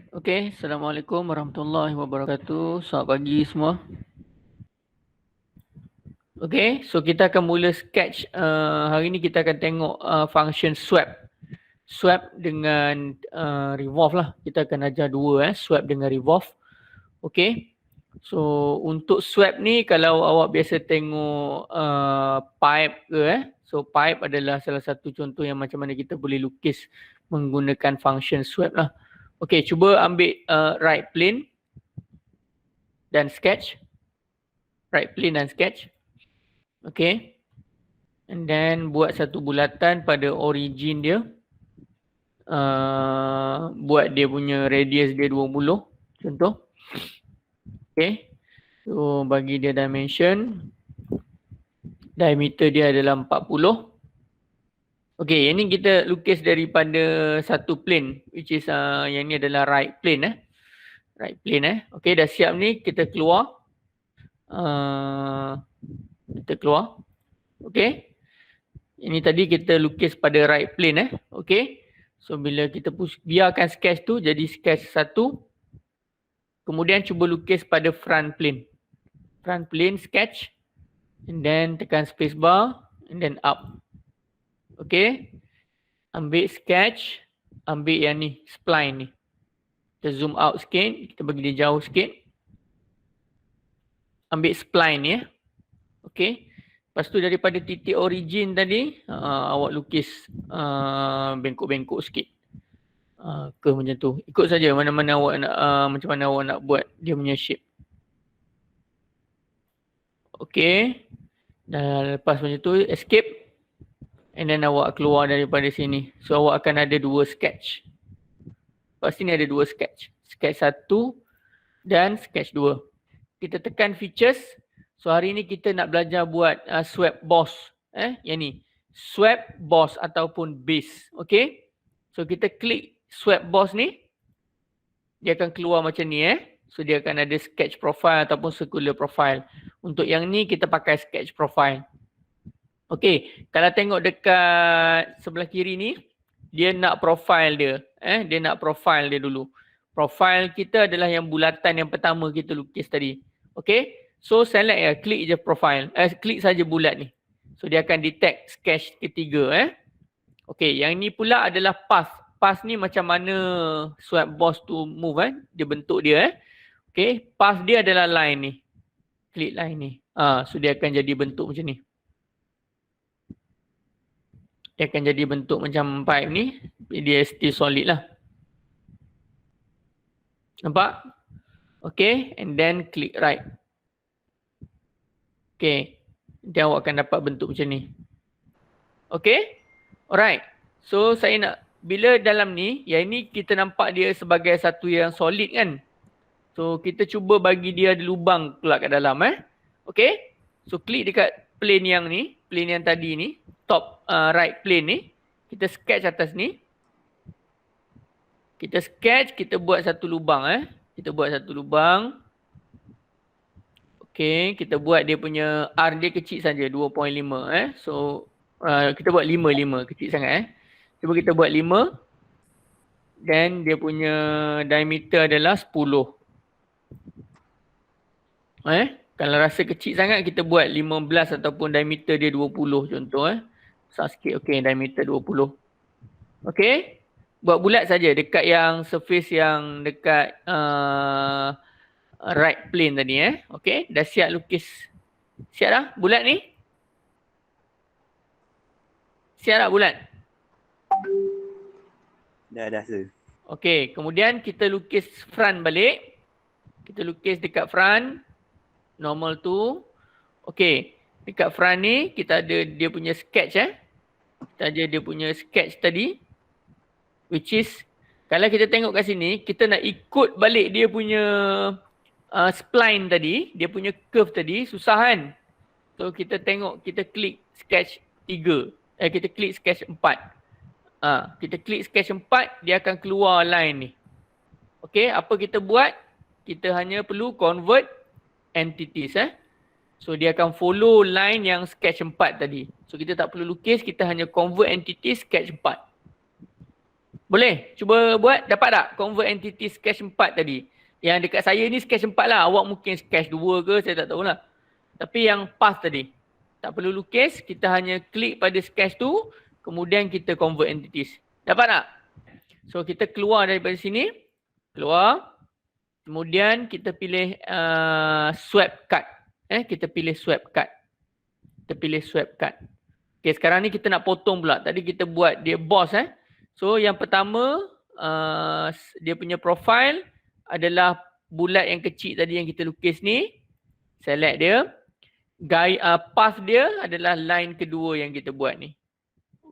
Okey, Assalamualaikum warahmatullahi wabarakatuh. Selamat pagi semua. Okey, so kita akan mula sketch. Hari ni kita akan tengok function swap. Swap dengan revolve lah. Kita akan ajar dua swap dengan revolve. Okey. So untuk swap ni kalau awak biasa tengok pipe ke so pipe adalah salah satu contoh yang macam mana kita boleh lukis menggunakan function swap lah. Okey, cuba ambil right plane dan sketch. Right plane dan sketch. Okay. And then buat satu bulatan pada origin dia. Buat dia punya radius dia 20 contoh. Okay. So bagi dia dimension. Diameter dia adalah 40. Okay, yang ni kita lukis daripada satu plane. Which is yang ni adalah right plane Right plane Okay, dah siap ni kita keluar. Kita keluar. Okay. Ini tadi kita lukis pada right plane Okay. So bila kita biarkan sketch tu jadi sketch satu. Kemudian cuba lukis pada front plane. Front plane sketch. And then tekan space bar. And then up. Okay. Ambil sketch. Ambil yang ni. Spline ni. Kita zoom out sikit. Kita bagi dia jauh sikit. Ambil spline ni Okay. Lepas tu daripada titik origin tadi. Awak lukis bengkok-bengkok sikit. Ke macam tu. Ikut saja mana-mana awak nak macam mana awak nak buat dia punya shape. Okay. Dan lepas macam tu escape. And then awak keluar daripada sini. So awak akan ada dua sketch. Lepas sini ada dua sketch. Sketch 1 dan sketch 2. Kita tekan features. So hari ni kita nak belajar buat swap boss. Yang ni. Swap boss ataupun base. Okay. So kita klik swap boss ni. Dia akan keluar macam ni So dia akan ada sketch profile ataupun circular profile. Untuk yang ni kita pakai sketch profile. Okay, kalau tengok dekat sebelah kiri ni, dia nak profile dia. Dia nak profile dia dulu. Profile kita adalah yang bulatan yang pertama kita lukis tadi. Okay, so select klik je profile. Klik saja bulat ni. So dia akan detect sketch ketiga. Okay, yang ni pula adalah path. Path ni macam mana swap boss tu move dia bentuk dia Okay, path dia adalah line ni. Klik line ni. So dia akan jadi bentuk macam ni. Dia akan jadi bentuk macam pipe ni. Dia still solid lah. Nampak? Okay. And then click right. Okay. Dan awak akan dapat bentuk macam ni. Okay. Alright. So saya nak. Bila dalam ni. Yang ni kita nampak dia sebagai satu yang solid kan. So kita cuba bagi dia ada lubang pula kat dalam Okay. So klik dekat plane yang ni. Plane yang tadi ni. Top right plane ni. Kita sketch atas ni. Kita sketch, kita buat satu lubang Kita buat satu lubang. Okay, kita buat dia punya R dia kecil saja 2.5 So kita buat 5 kecil sangat Cuba kita buat 5. Dan dia punya diameter adalah 10. Kalau rasa kecil sangat kita buat 15 ataupun diameter dia 20 contoh Besar sikit. Okay, diameter 20. Okay. Buat bulat saja dekat yang surface yang dekat right plane tadi Okay. Dah siap lukis. Siap dah bulat ni? Siap tak bulat? Dah sir. Okay. Kemudian kita lukis front balik. Kita lukis dekat front. Normal tu. Okay. Dekat front ni kita ada dia punya sketch Kita ada dia punya sketch tadi. Which is, kalau kita tengok kat sini, kita nak ikut balik dia punya spline tadi. Dia punya curve tadi, susah kan? So kita tengok, kita klik sketch 3. Kita klik sketch 4. Kita klik sketch 4, dia akan keluar line ni. Okay, apa kita buat? Kita hanya perlu convert entities So dia akan follow line yang sketch 4 tadi. So kita tak perlu lukis, kita hanya convert entities sketch 4. Boleh? Cuba buat. Dapat tak? Convert entity sketch 4 tadi. Yang dekat saya ni sketch 4 lah. Awak mungkin sketch 2 ke, saya tak tahulah. Tapi yang path tadi. Tak perlu lukis. Kita hanya klik pada sketch tu. Kemudian kita convert entities. Dapat tak? So kita keluar daripada sini. Keluar. Kemudian kita pilih swipe cut. Kita pilih swipe cut. Kita pilih swipe cut. Okay, sekarang ni kita nak potong pula. Tadi kita buat dia boss. So yang pertama, dia punya profile adalah bulat yang kecil tadi yang kita lukis ni. Select dia. Path dia adalah line kedua yang kita buat ni.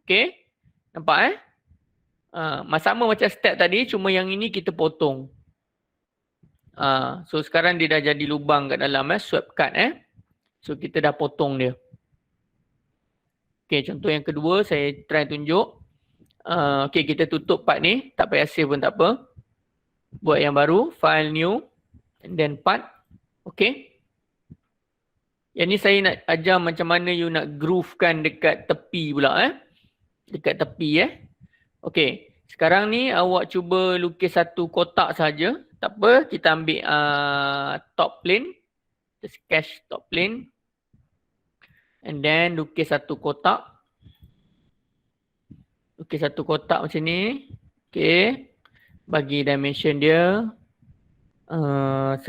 Okay. Nampak sama macam step tadi, cuma yang ini kita potong. So sekarang dia dah jadi lubang kat dalam swipe cut. So kita dah potong dia. Okay, contoh yang kedua saya try tunjuk. Okay, kita tutup part ni. Tak payah save pun tak apa. Buat yang baru. File new. And then part. Okay. Yang ni saya nak ajar macam mana you nak groovekan dekat tepi pula. Dekat tepi. Okay. Sekarang ni awak cuba lukis satu kotak saja. Tak apa. Kita ambil top plane. Kita sketch top plane. And then lukis satu kotak. Lukis satu kotak macam ni. Okay. Bagi dimension dia 100.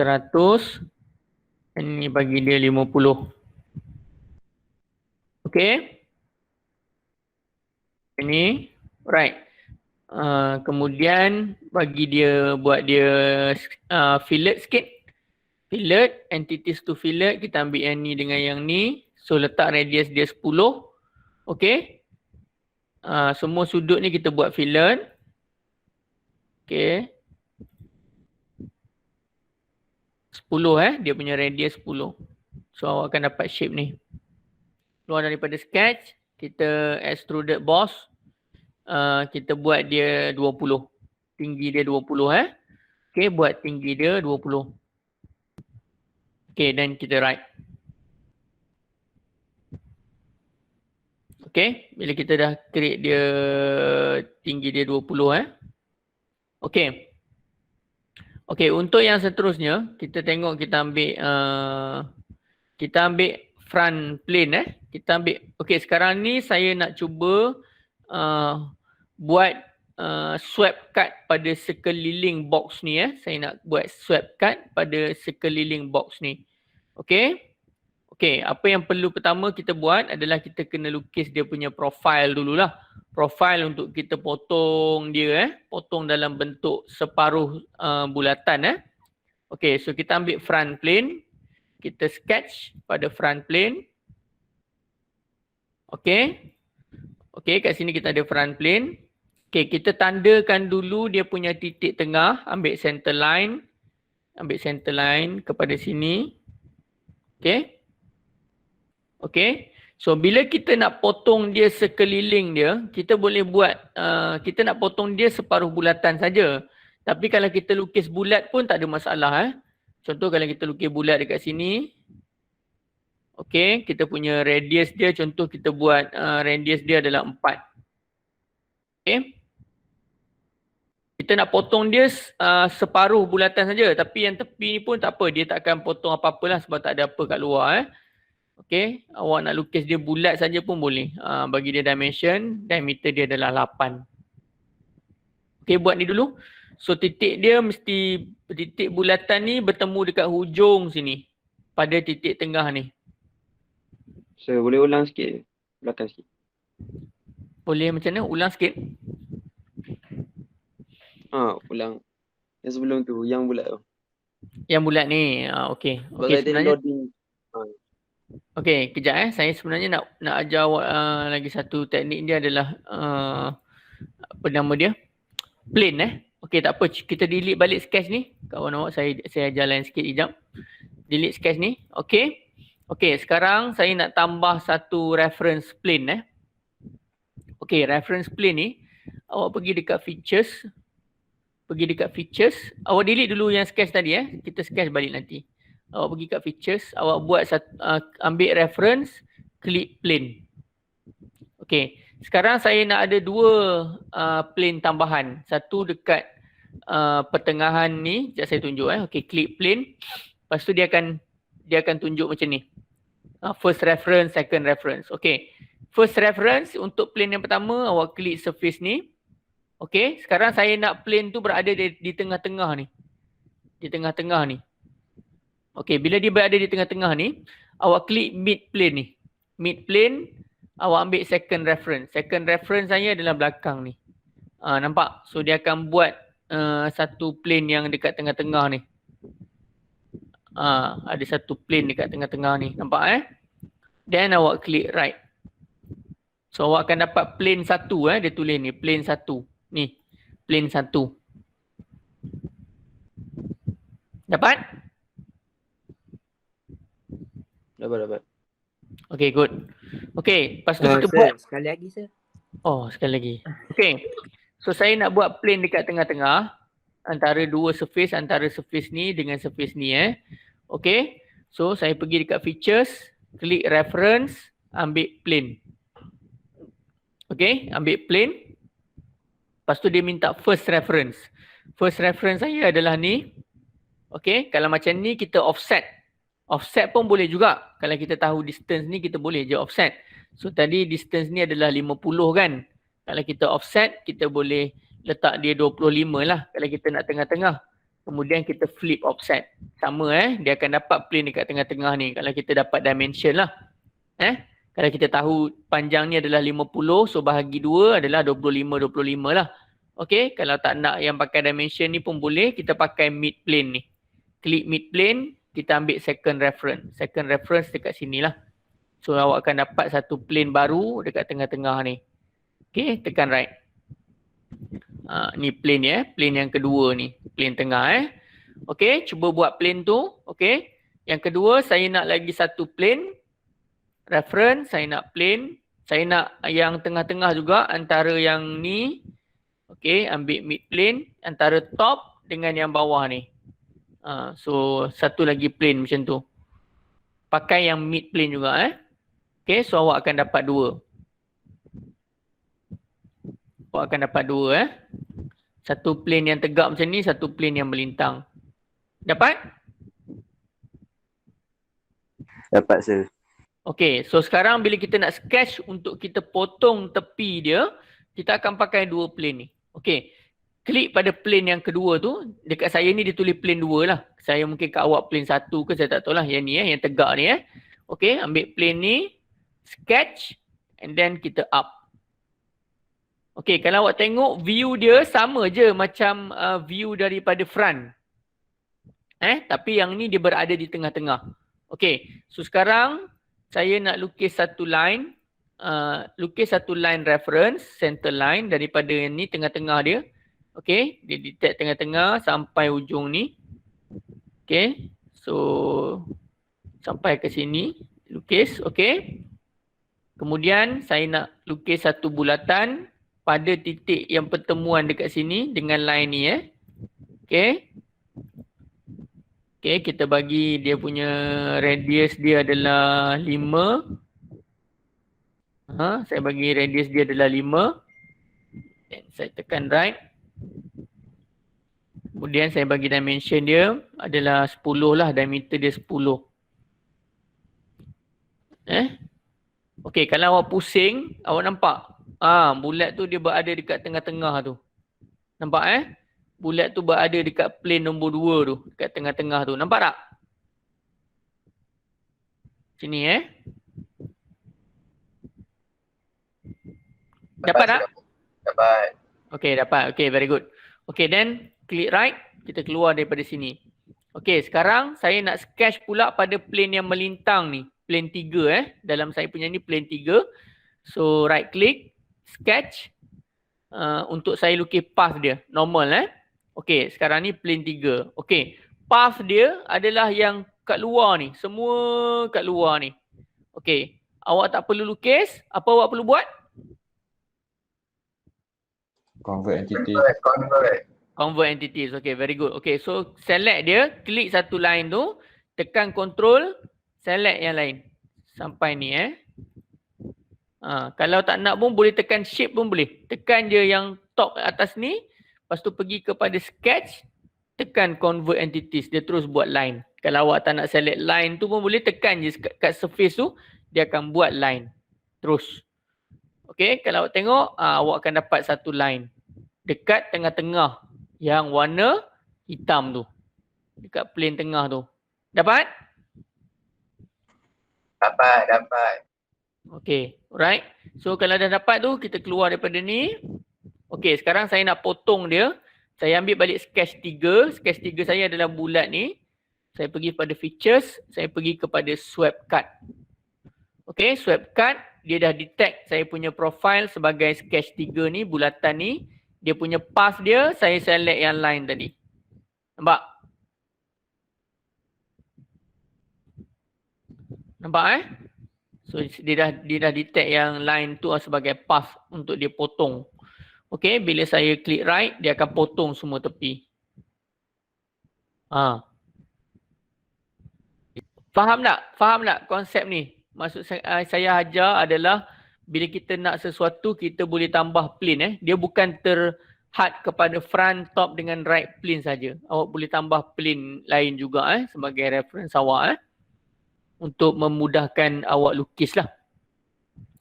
Dan ni bagi dia 50. Okay. Ini. Right. Kemudian bagi dia, buat dia fillet sikit. Fillet, entities to fillet. Kita ambil yang ni dengan yang ni. So letak radius dia 10. Okay. Semua sudut ni kita buat fillet. Okay. 10 dia punya radius 10. So awak akan dapat shape ni. Keluar daripada sketch, kita extruded boss. Kita buat dia 20. Tinggi dia 20 Okay, buat tinggi dia 20. Okay, dan kita write. Okay, bila kita dah create dia tinggi dia 20 Okay. Okay, untuk yang seterusnya, kita tengok kita ambil front plane Kita ambil, okay sekarang ni saya nak cuba buat swipe cut pada sekeliling box ni Saya nak buat swipe cut pada sekeliling box ni. Okay. Okay, apa yang perlu pertama kita buat adalah kita kena lukis dia punya profile dululah. Profile untuk kita potong dia potong dalam bentuk separuh bulatan Okay, so kita ambil front plane. Kita sketch pada front plane. Okay. Okay, kat sini kita ada front plane. Okay, kita tandakan dulu dia punya titik tengah. Ambil center line. Ambil center line kepada sini. Okay. Okay. So bila kita nak potong dia sekeliling dia, kita boleh buat, kita nak potong dia separuh bulatan saja. Tapi kalau kita lukis bulat pun tak ada masalah. Contoh kalau kita lukis bulat dekat sini. Okay, kita punya radius dia, contoh kita buat radius dia adalah 4. Okay. Kita nak potong dia separuh bulatan saja. Tapi yang tepi ni pun tak apa. Dia tak akan potong apa-apalah sebab tak ada apa kat luar. Okay, awak nak lukis dia bulat saja pun boleh. Bagi dia dimension, diameter dia adalah 8. Okay, buat ni dulu. So titik dia mesti, titik bulatan ni bertemu dekat hujung sini. Pada titik tengah ni. So boleh ulang sikit, belakang sikit. Boleh macam mana? Ulang sikit. Ulang. Yang sebelum tu, yang bulat tu. Yang bulat ni, okay. Okay, sebenarnya okay, kejap Saya sebenarnya nak ajar awak lagi satu teknik dia adalah apa nama dia? Plane Okay, tak apa. Kita delete balik sketch ni. Kawan awak, saya ajar lain sikit sekejap. Delete sketch ni. Okay. Okay, sekarang saya nak tambah satu reference plane Okay, reference plane ni awak pergi dekat features. Pergi dekat features. Awak delete dulu yang sketch tadi Kita sketch balik nanti. Awak pergi kat features, awak buat ambil reference, klik plane. Okay, Sekarang saya nak ada dua plane tambahan. Satu dekat pertengahan ni, sekejap saya tunjuk Okey, klik plane. Lepas tu dia akan tunjuk macam ni. First reference, second reference. Okey. First reference untuk plane yang pertama, awak klik surface ni. Okey, sekarang saya nak plane tu berada di tengah-tengah ni. Di tengah-tengah ni. Okey, bila dia berada di tengah-tengah ni, awak klik mid plane ni. Mid plane, awak ambil second reference. Second reference saya adalah belakang ni. Nampak? So dia akan buat satu plane yang dekat tengah-tengah ni. Ada satu plane dekat tengah-tengah ni. Nampak Then awak klik right. So awak akan dapat plane satu dia tulis ni. Plane satu. Ni. Plane satu. Dapat? Dapat. Okay, good. Okay, lepas tu kita Sir, buat. sekali lagi sir. Oh, sekali lagi. Okay. So saya nak buat plane dekat tengah-tengah. Antara dua surface, antara surface ni dengan surface ni Okay. So saya pergi dekat features. Klik reference. Ambil plane. Okay, ambil plane. Lepas tu dia minta first reference. First reference saya adalah ni. Okay, kalau macam ni kita offset. Offset pun boleh juga. Kalau kita tahu distance ni kita boleh je offset. So tadi distance ni adalah 50 kan. Kalau kita offset kita boleh letak dia 25 lah. Kalau kita nak tengah-tengah. Kemudian kita flip offset. Sama dia akan dapat plane dekat tengah-tengah ni. Kalau kita dapat dimension lah. Kalau kita tahu panjang ni adalah 50. So bahagi 2 adalah 25 lah. Okay. Kalau tak nak yang pakai dimension ni pun boleh. Kita pakai mid plane ni. Klik mid plane. Kita ambil second reference. Second reference dekat sini lah. So awak akan dapat satu plane baru dekat tengah-tengah ni. Okay, tekan right. Ni plane ni plane yang kedua ni. Plane tengah Okay, cuba buat plane tu. Okay. Yang kedua saya nak lagi satu plane. Reference, saya nak plane. Saya nak yang tengah-tengah juga antara yang ni. Okay, ambil mid plane. Antara top dengan yang bawah ni. So satu lagi plane macam tu. Pakai yang mid plane juga Okay, so awak akan dapat dua. Awak akan dapat dua Satu plane yang tegak macam ni, satu plane yang melintang. Dapat? Dapat sir. Okay, so sekarang bila kita nak sketch untuk kita potong tepi dia, kita akan pakai dua plane ni. Okay. Klik pada plane yang kedua tu. Dekat saya ni dia tulis plane 2 lah. Saya mungkin kat awak plane 1 ke saya tak tahu lah. Yang ni yang tegak ni Okay, ambil plane ni. Sketch. And then kita up. Okay, kalau awak tengok view dia sama je macam view daripada front. Tapi yang ni dia berada di tengah-tengah. Okay, so sekarang saya nak lukis satu line. Lukis satu line reference. Center line daripada yang ni tengah-tengah dia. Okay, dia detect tengah-tengah sampai ujung ni. Okay, so sampai ke sini. Lukis, okay. Kemudian saya nak lukis satu bulatan pada titik yang pertemuan dekat sini dengan line ni Okay. Okay, kita bagi dia punya radius dia adalah 5. Saya bagi radius dia adalah 5. Dan saya tekan right. Kemudian saya bagi dimension dia adalah 10 lah. Diameter dia 10. Okay, kalau awak pusing, awak nampak. Bulat tu dia berada dekat tengah-tengah tu. Nampak Bulat tu berada dekat plane nombor 2 tu. Dekat tengah-tengah tu. Nampak tak? Sini Dapat tak? Dapat. Okay, dapat. Okay, very good. Okay, then klik right. Kita keluar daripada sini. Okay, sekarang saya nak sketch pula pada plane yang melintang ni. Plane 3 Dalam saya punya ni plane 3. So, right click. Sketch. Untuk saya lukis path dia. Normal Okay, sekarang ni plane 3. Okay, path dia adalah yang kat luar ni. Semua kat luar ni. Okay, awak tak perlu lukis. Apa awak perlu buat? Convert entity. Convert entities. Okay, very good. Okay, so select dia. Klik satu line tu. Tekan control. Select yang lain. Sampai ni Kalau tak nak pun boleh tekan shape pun boleh. Tekan je yang top atas ni. Lepas tu pergi kepada sketch. Tekan convert entities. Dia terus buat line. Kalau awak tak nak select line tu pun boleh tekan je kat surface tu. Dia akan buat line. Terus. Okay. Kalau awak tengok. Awak akan dapat satu line. Dekat tengah-tengah. Yang warna hitam tu. Dekat plane tengah tu. Dapat? Dapat. Okay, alright. So kalau dah dapat tu, kita keluar daripada ni. Okay, sekarang saya nak potong dia. Saya ambil balik sketch 3. Sketch 3 saya adalah bulat ni. Saya pergi pada features. Saya pergi kepada sweep cut. Okay, sweep cut. Dia dah detect saya punya profile sebagai sketch 3 ni, bulatan ni. Dia punya path dia, saya select yang line tadi. Nampak? Nampak So dia dah detect yang line tu sebagai path untuk dia potong. Okay, bila saya klik right, dia akan potong semua tepi. Faham tak konsep ni? Maksud saya ajar adalah bila kita nak sesuatu, kita boleh tambah plane. Dia bukan terhad kepada front, top dengan right plane saja. Awak boleh tambah plane lain juga sebagai reference awak untuk memudahkan awak lukis lah.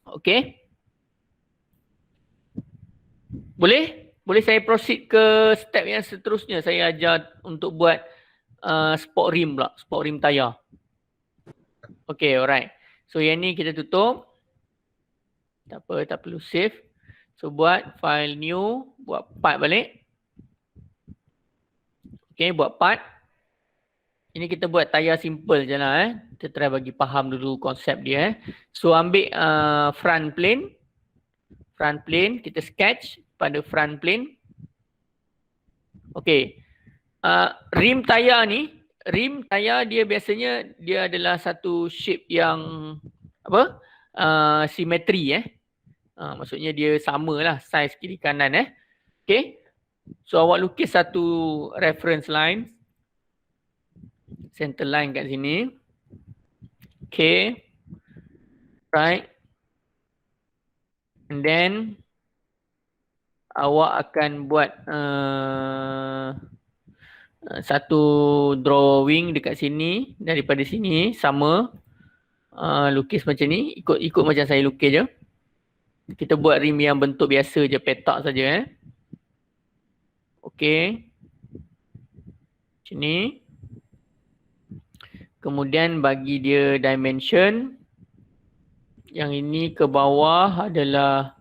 Okay. Boleh? Boleh saya proceed ke step yang seterusnya. Saya ajar untuk buat sport rim pula. Sport rim tayar. Okay, alright. So yang ni kita tutup. Tak apa, tak perlu save. So buat file new. Buat part balik. Okay, buat part. Ini kita buat tayar simple je lah. Kita try bagi faham dulu konsep dia. So ambil front plane. Front plane, kita sketch pada front plane. Okay. Rim tayar ni, rim tayar dia biasanya dia adalah satu shape yang apa? Simetri maksudnya dia samalah saiz kiri kanan Okay. So awak lukis satu reference line. Center line kat sini. Okay. Right. And then awak akan buat satu drawing dekat sini. Daripada sini sama. Lukis macam ni. Ikut macam saya lukis je. Kita buat rim yang bentuk biasa je. Petak saja. Okay. Macam ni. Kemudian bagi dia dimension. Yang ini ke bawah adalah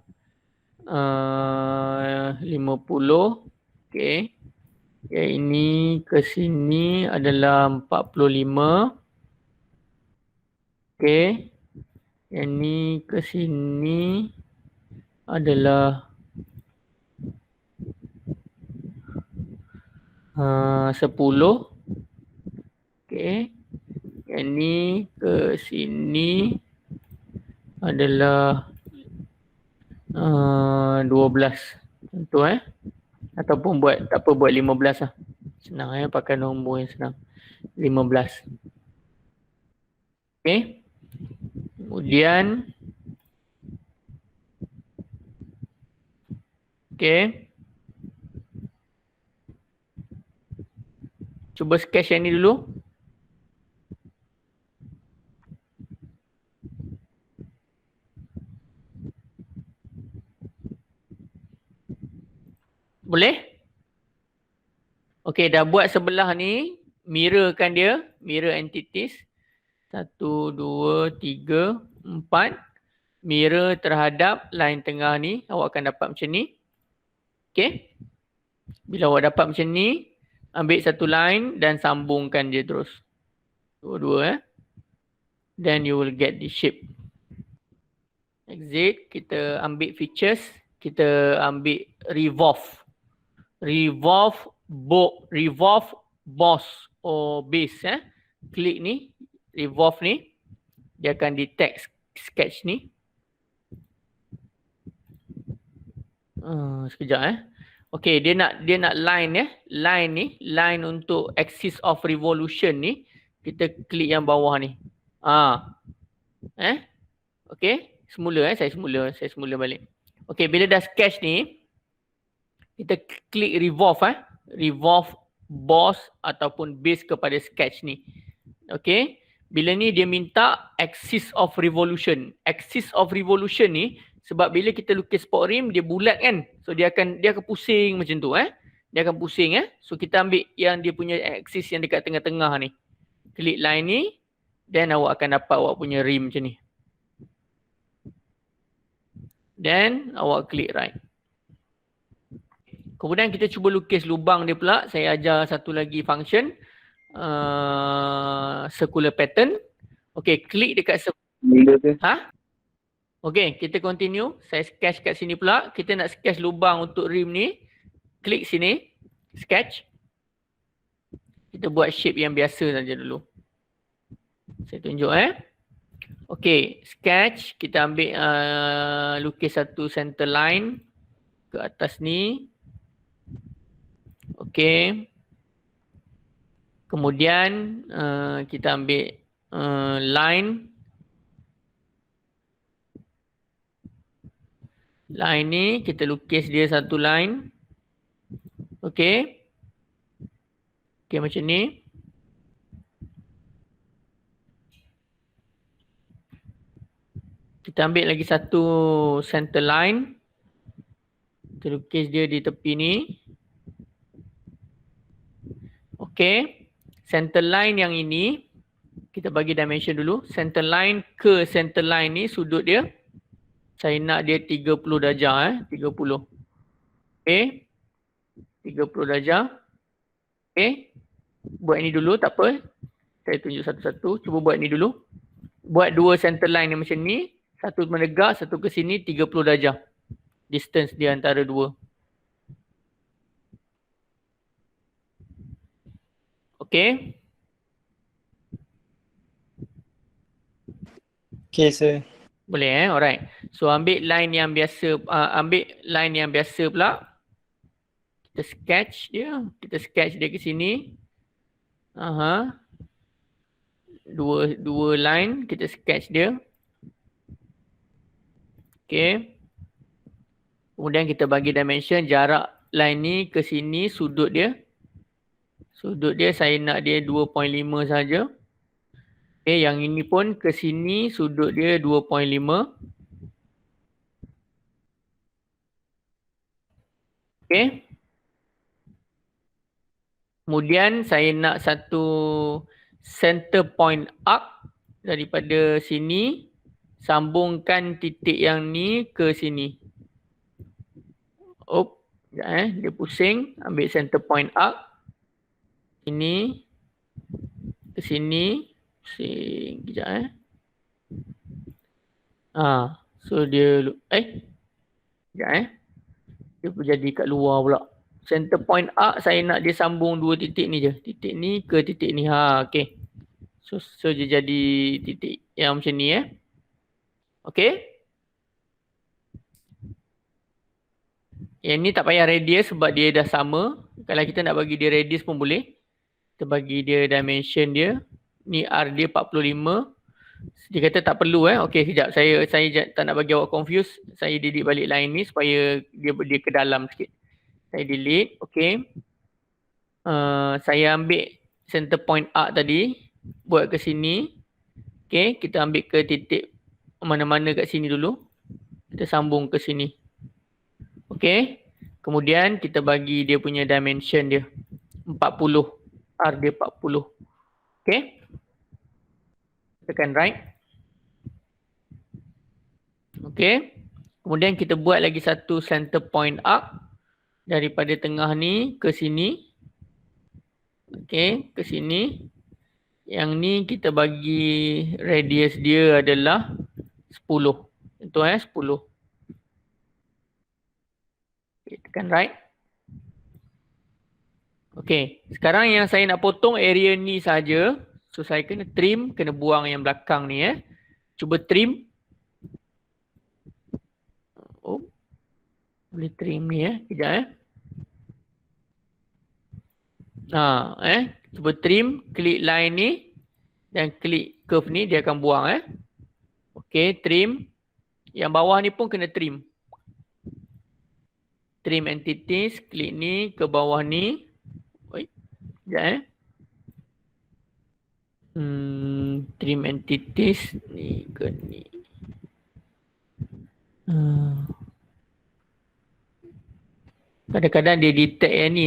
50. Okay. Yang ini ke sini adalah 45. Okay. Yang ini ke sini adalah 10. Okay. Yang ni ke sini adalah 12. Contoh ataupun buat tak apa, buat 15 lah. Senang pakai nombor yang senang. 15. Okay. Kemudian okay. Cuba sketch yang ni dulu. Boleh? Okey, dah buat sebelah ni. Mirrorkan dia. Mirror entities. 1, 2, 3, 4. Mirror terhadap line tengah ni. Awak akan dapat macam ni. Okey. Bila awak dapat macam ni. Ambil satu line dan sambungkan dia terus. Dua-dua Then you will get the shape. Exit. Kita ambil features. Kita ambil revolve. Revolve boss or base Klik ni, revolve ni, dia akan detect sketch ni. Sekejap Okay, dia nak line line ni, line untuk axis of revolution ni. Kita klik yang bawah ni. Okay. Saya semula balik. Okey, bila dah sketch ni, kita klik revolve revolve boss ataupun base kepada sketch ni. Okey, bila ni dia minta axis of revolution. Axis of revolution ni sebab bila kita lukis sport rim dia bulat kan. So dia akan pusing macam tu Dia akan pusing So kita ambil yang dia punya axis yang dekat tengah-tengah ni. Klik line ni, then awak akan dapat awak punya rim macam ni. Then awak klik right. Kemudian kita cuba lukis lubang dia pula. Saya ajar satu lagi function. Circular pattern. Okay, klik dekat Bila tu? Okay, kita continue. Saya sketch kat sini pula. Kita nak sketch lubang untuk rim ni. Klik sini. Sketch. Kita buat shape yang biasa saja dulu. Saya tunjuk Okay, sketch. Kita ambil lukis satu center line ke atas ni. Okay. Kemudian kita ambil line. Line ni kita lukis dia satu line. Okay. Okay, macam ni. Kita ambil lagi satu center line. Kita lukis dia di tepi ni. Okay. Center line yang ini, kita bagi dimension dulu. Center line ke center line ni sudut dia. Saya nak dia 30 darjah 30. Okay. 30 darjah. Okay. Buat ni dulu, tak apa. Saya tunjuk satu-satu. Cuba buat ni dulu. Buat dua center line yang macam ni. Satu menegak, satu ke sini 30 darjah. Distance dia antara dua. Okay. Okay, sir. Boleh alright. So ambil line yang biasa, pula. Kita sketch dia. Kita sketch dia ke sini. Dua line kita sketch dia. Okay. Kemudian kita bagi dimension jarak line ni ke sini sudut dia. Sudut dia saya nak dia 2.5 saja. Okay, yang ini pun ke sini sudut dia 2.5. Okay. Kemudian saya nak satu center point arc daripada sini. Sambungkan titik yang ni ke sini. Sekejap dia pusing. Ambil center point arc. Ini. Ke sini. Pusing. Sekejap So dia. Sekejap Dia jadi kat luar pula. Center point arc saya nak dia sambung dua titik ni je. Titik ni ke titik ni. Okay. So dia jadi titik yang macam ni Okay. Yang ni tak payah radius sebab dia dah sama. Kalau kita nak bagi dia radius pun boleh. Kita bagi dia dimension dia. Ni R dia 45. Dia kata tak perlu Okay, sekejap. Saya tak nak bagi awak confuse. Saya delete balik line ni supaya dia ke dalam sikit. Saya delete. Okay. Saya ambil center point arc tadi. Buat ke sini. Okay. Kita ambil ke titik mana-mana kat sini dulu. Kita sambung ke sini. Okay. Kemudian kita bagi dia punya dimension dia. 40. R dia 40. Okay. Tekan right. Okay. Kemudian kita buat lagi satu center point arc. Daripada tengah ni ke sini. Okay. Ke sini. Yang ni kita bagi radius dia adalah 10. Itu 10. Okay, tekan right. Okay. Sekarang yang saya nak potong area ni saja. So saya kena trim, kena buang yang belakang ni Cuba trim. Boleh trim ni Sekejap Cuba trim, klik line ni dan klik curve ni dia akan buang Okay, trim. Yang bawah ni pun kena trim. Trim entities, klik ni ke bawah ni. Oi, sekejap trim entities ni ke ni. Kadang-kadang dia detect yang ni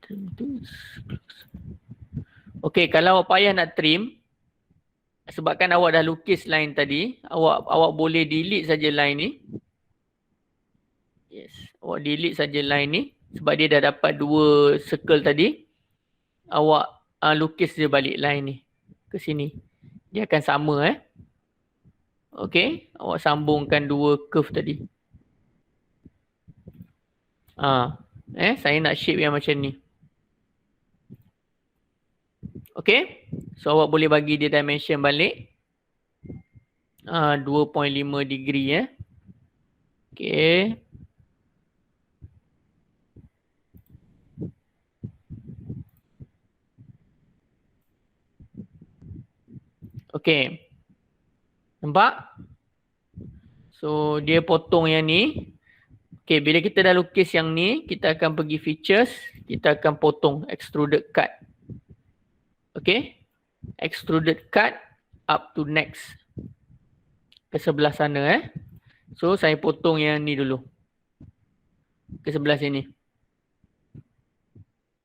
trim tools. Okay, kalau awak payah nak trim, sebabkan awak dah lukis line tadi, awak boleh delete saja line ni. Yes, awak delete saja line ni sebab dia dah dapat 2 circle tadi. Awak lukis je balik line ni ke sini. Dia akan sama Okay, awak sambungkan 2 curve tadi. Saya nak shape yang macam ni. Okay, so awak boleh bagi dia dimension balik. 2.5 degree Okay. Okay. Nampak? So dia potong yang ni. Okay, bila kita dah lukis yang ni, kita akan pergi features, kita akan potong extruded cut. Okay, extruded cut up to next ke sebelah sana So saya potong yang ni dulu ke sebelah sini.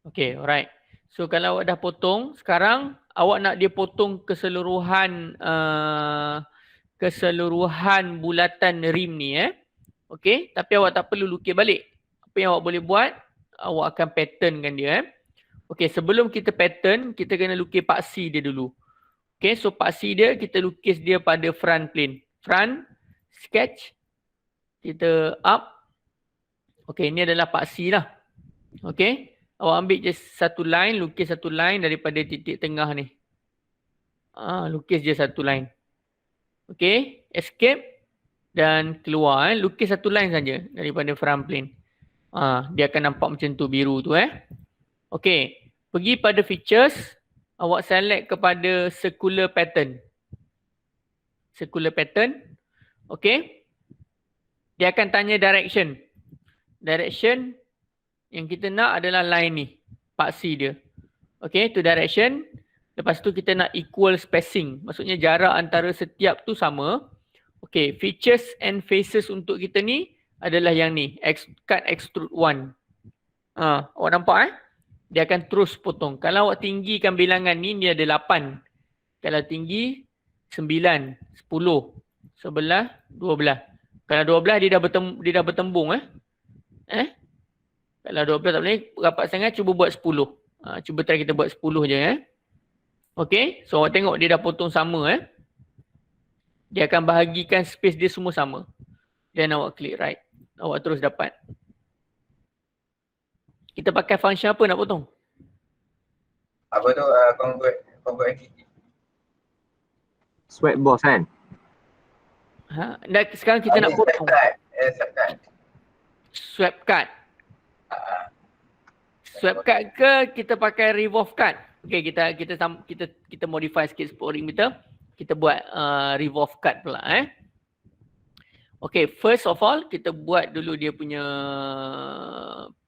Okay, alright. So kalau awak dah potong, sekarang awak nak dia potong keseluruhan keseluruhan bulatan rim ni Okay, tapi awak tak perlu lukis balik. Apa yang awak boleh buat, awak akan patternkan dia Okay, sebelum kita pattern, kita kena lukis paksi dia dulu. Okay, so paksi dia, kita lukis dia pada front plane. Front, sketch, kita up. Okay, ini adalah paksi lah. Okay, awak ambil je satu line, lukis satu line daripada titik tengah ni. Lukis je satu line. Okay, escape dan keluar. Lukis satu line saja daripada front plane. Dia akan nampak macam tu, biru tu Okay. Pergi pada features, awak select kepada circular pattern. Circular pattern. Okay. Dia akan tanya direction. Direction yang kita nak adalah line ni. Paksi dia. Okay, tu direction. Lepas tu kita nak equal spacing. Maksudnya jarak antara setiap tu sama. Okay, features and faces untuk kita ni adalah yang ni. Cut extrude 1. Awak nampak Dia akan terus potong. Kalau awak tinggikan bilangan ni, dia ada 8. Kalau tinggi, 9, 10, 11, 12. Kalau 12, dia dah bertembung. Kalau 12 tak boleh, rapat sangat, cuba buat 10. Cuba try kita buat 10 je. Okay, so awak tengok dia dah potong sama. Dia akan bahagikan space dia semua sama. Dan awak klik right. Awak terus dapat. Kita pakai function apa nak potong? Apa tu convert entity. Swipe boss kan? Dan sekarang kita nak potong. Subcut. Swipe cut. Swipe cut ke kita pakai revolve cut? Okay, kita modify sikit sporing meter. Kita buat revolve cut pula Okay, first of all kita buat dulu dia punya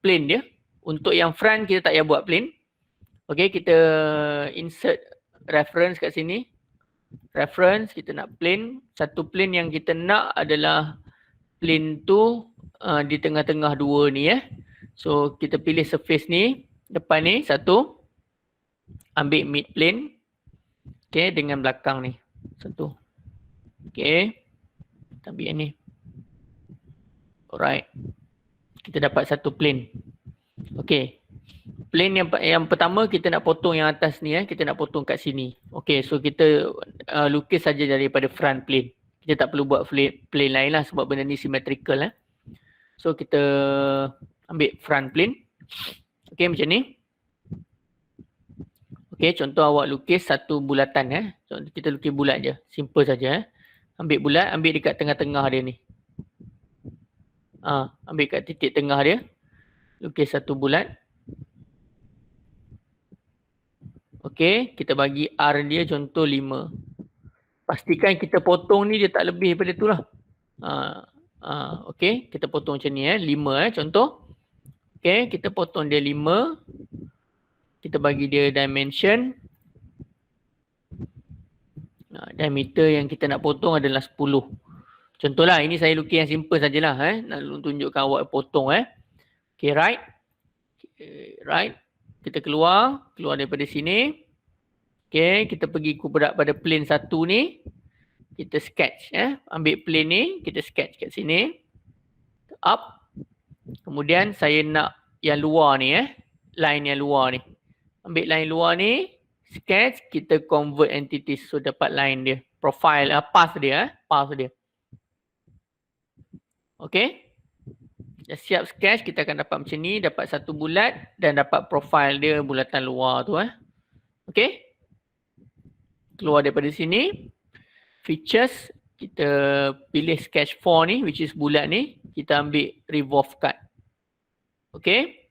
plane dia. Untuk yang front kita tak payah buat plane. Okay, kita insert reference kat sini. Reference, kita nak plane. Satu plane yang kita nak adalah plane tu di tengah-tengah dua ni So kita pilih surface ni. Depan ni satu. Ambil mid plane. Okay, dengan belakang ni. Satu. Okay. Kita ambil yang ni. Alright. Kita dapat satu plane. Okay. Plane yang pertama kita nak potong yang atas ni kita nak potong kat sini. Okay, so kita lukis saja daripada front plane. Kita tak perlu buat plane lain lah sebab benda ni symmetrical So kita ambil front plane. Okay, macam ni. Okay, contoh awak lukis satu bulatan Contoh kita lukis bulat je. Simple saja Ambil bulat, ambil dekat tengah-tengah dia ni. Ambil kat titik tengah dia. Lukis satu bulat. Okay, kita bagi R dia contoh 5. Pastikan kita potong ni dia tak lebih daripada tu lah. Okay, kita potong macam ni 5 contoh. Okay, kita potong dia 5. Kita bagi dia dimension. Diameter yang kita nak potong adalah 10. Contohlah, ini saya lukis yang simple sajalah. Nak tunjukkan awak potong. Okay, right. Right. Kita keluar daripada sini. Okay, kita pergi pada plane 1 ni. Kita sketch. Ambil plane ni, kita sketch kat sini. Up. Kemudian saya nak yang luar ni. Line yang luar ni. Ambil line luar ni. Sketch, kita convert entities. So dapat line dia. Profile, path dia. Path dia. Okay. Dah siap sketch, kita akan dapat macam ni. Dapat satu bulat dan dapat profile dia bulatan luar tu. Okay. Keluar daripada sini. Features, kita pilih sketch 4 ni, which is bulat ni. Kita ambil revolve cut. Okay.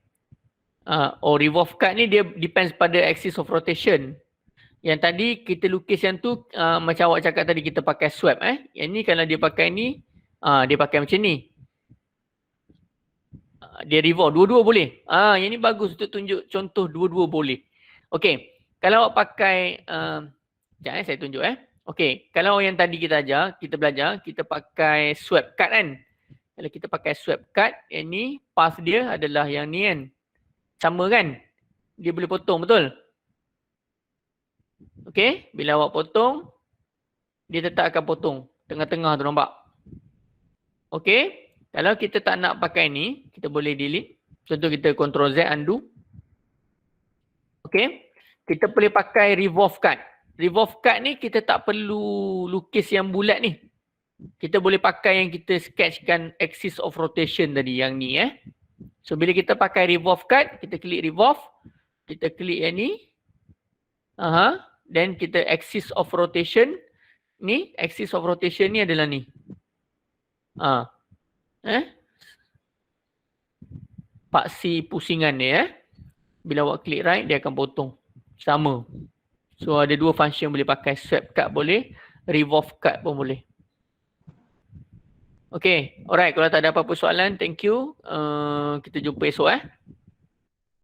Revolve cut ni dia depends pada axis of rotation. Yang tadi kita lukis yang tu macam awak cakap tadi kita pakai sweep. Yang ni kalau dia pakai ni, dia pakai macam ni. Dia revolve, dua-dua boleh. Yang ni bagus untuk tunjuk contoh dua-dua boleh. Okay, kalau awak pakai, sekejap saya tunjuk Okay, kalau yang tadi kita ajar, kita belajar, kita pakai sweep cut kan. Kalau kita pakai sweep cut, yang ni path dia adalah yang ni kan. Sama kan? Dia boleh potong, betul? Okay, bila awak potong, dia tetap akan potong. Tengah-tengah tu nampak? Okay. Kalau kita tak nak pakai ni, kita boleh delete. Contoh kita Ctrl Z undo. Okay. Kita boleh pakai revolve cut. Revolve cut ni kita tak perlu lukis yang bulat ni. Kita boleh pakai yang kita sketchkan axis of rotation tadi yang ni So bila kita pakai revolve cut, kita klik revolve. Kita klik yang ni. Then kita axis of rotation. Ni, axis of rotation ni adalah ni. Paksi pusingan dia Bila awak klik right, dia akan potong. Sama. So ada dua function boleh pakai. Sweep cut boleh, revolve cut pun boleh. Okay, alright. Kalau tak ada apa-apa soalan, thank you. Kita jumpa esok